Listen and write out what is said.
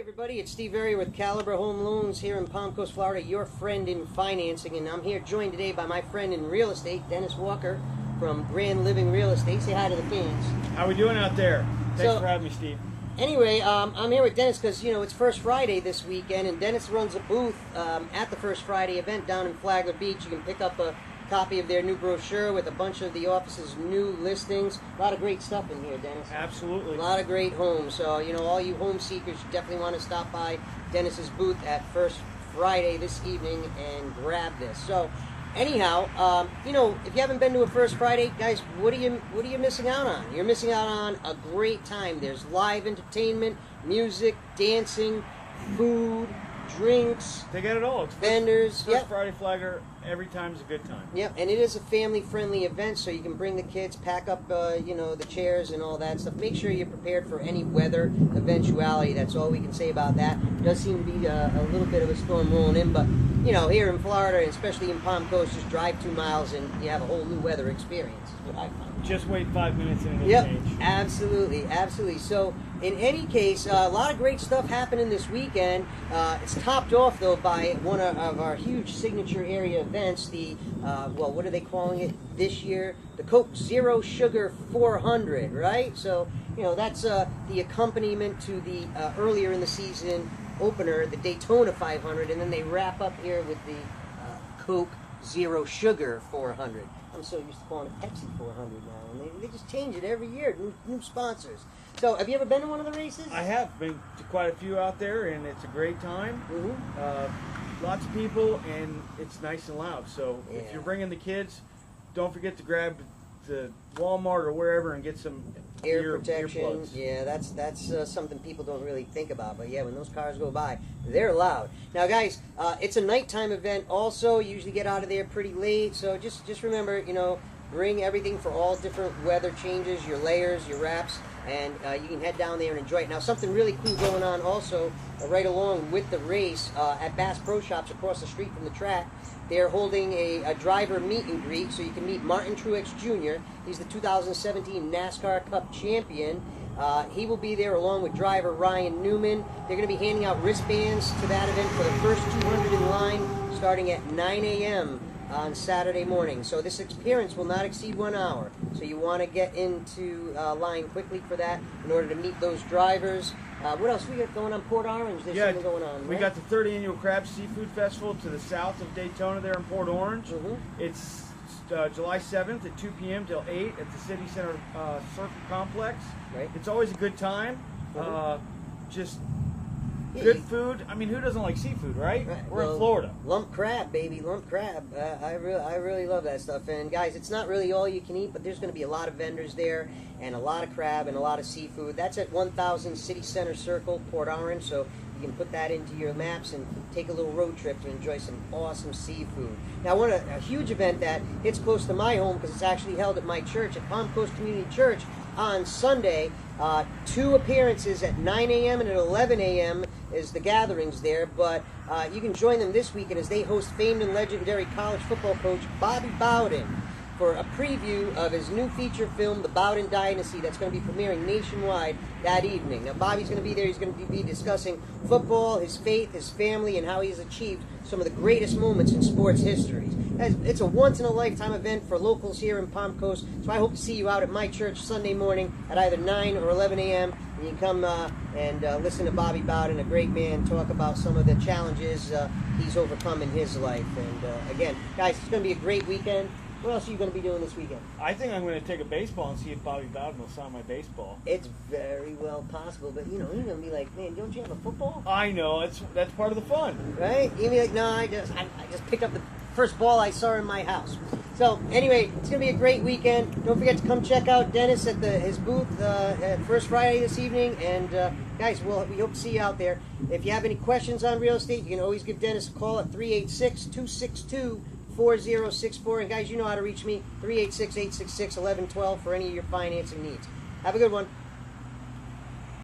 Everybody, it's Steve Verrier with Caliber Home Loans here in Palm Coast, Florida, your friend in financing, and I'm here joined today by my friend in real estate, Dennis Walker from Grand Living Real Estate. Say hi to the fans. How we doing out there? Thanks for having me, Steve. Anyway, I'm here with Dennis because, you know, it's First Friday this weekend, and Dennis runs a booth at the First Friday event down in Flagler Beach. You can pick up a copy of their new brochure with a bunch of the office's new listings. A lot of great stuff in here, Dennis. Absolutely. A lot of great homes. So, you know, all you home seekers, you definitely want to stop by Dennis's booth at First Friday this evening and grab this. So, anyhow, you know, if you haven't been to a First Friday, guys, what are you missing out on? You're missing out on a great time. There's live entertainment, music, dancing, food, drinks. They got it all. It's vendors. First Friday Flagler. Every time's a good time. Yep, and it is a family-friendly event, so you can bring the kids, pack up, you know, the chairs and all that stuff. Make sure you're prepared for any weather eventuality. That's all we can say about that. It does seem to be a little bit of a storm rolling in, but, you know, here in Florida, and especially in Palm Coast, just drive 2 miles and you have a whole new weather experience, is what I find. Just wait 5 minutes and it'll change. Absolutely, absolutely. So, in any case, a lot of great stuff happening this weekend. It's topped off, though, by one of our huge signature area events, the, well, what are they calling it this year? The Coke Zero Sugar 400, right? So, you know, that's the accompaniment to the earlier in the season opener, the Daytona 500, and then they wrap up here with the Coke Zero Sugar 400. I'm so used to calling it Pepsi 400 now, and they just change it every year, new sponsors. So, have you ever been to one of the races? I have been to quite a few out there, and it's a great time. Lots of people, and it's nice and loud. So, if you're bringing the kids, don't forget to grab the Walmart or wherever and get some air protection. Earplugs. Yeah, that's something people don't really think about. But yeah, when those cars go by, they're loud. Now, guys, it's a nighttime event. Also, you usually get out of there pretty late. So just remember, you know, bring everything for all different weather changes, your layers, your wraps, and you can head down there and enjoy it. Now, something really cool going on also right along with the race at Bass Pro Shops across the street from the track. They're holding a driver meet and greet, so you can meet Martin Truex Jr. He's the 2017 NASCAR Cup champion. He will be there along with driver Ryan Newman. They're going to be handing out wristbands to that event for the first 200 in line starting at 9 a.m. on Saturday morning. So this appearance will not exceed 1 hour. So you want to get into line quickly for that in order to meet those drivers. What else we got going on? Port Orange, there's something going on, right? We got the 3rd Annual Crab Seafood Festival to the south of Daytona there in Port Orange. It's July 7th at 2 p.m. till 8 at the City Center Circle Complex. Right. It's always a good time. Just good food. I mean, who doesn't like seafood, right? We're in Florida. Lump crab, baby, lump crab. I really love that stuff. And guys, it's not really all you can eat, but there's going to be a lot of vendors there, and a lot of crab and a lot of seafood. That's at 1000 City Center Circle, Port Orange. So you can put that into your maps and take a little road trip to enjoy some awesome seafood. Now, a huge event that hits close to my home because it's actually held at my church, at Palm Coast Community Church, on Sunday. 2 appearances at 9 a.m. and at 11 a.m. is the gatherings there, but you can join them this weekend as they host famed and legendary college football coach Bobby Bowden for a preview of his new feature film, The Bowden Dynasty, that's going to be premiering nationwide that evening. Now, Bobby's going to be there. He's going to be discussing football, his faith, his family, and how he's achieved some of the greatest moments in sports history. It's a once-in-a-lifetime event for locals here in Palm Coast, so I hope to see you out at my church Sunday morning at either 9 or 11 a.m., and you can come and listen to Bobby Bowden, a great man, talk about some of the challenges he's overcome in his life. And again, guys, it's going to be a great weekend. What else are you going to be doing this weekend? I think I'm going to take a baseball and see if Bobby Bowden will sign my baseball. It's very well possible, but, you know, you're going to be like, man, don't you have a football? I know. That's part of the fun. Right? You'll be like, no, I just picked up the first ball I saw in my house. So, anyway, it's going to be a great weekend. Don't forget to come check out Dennis at his booth at First Friday this evening. And, guys, we hope to see you out there. If you have any questions on real estate, you can always give Dennis a call at 386-262-4064. And guys, you know how to reach me, 386-866-1112 for any of your financing needs. Have a good one.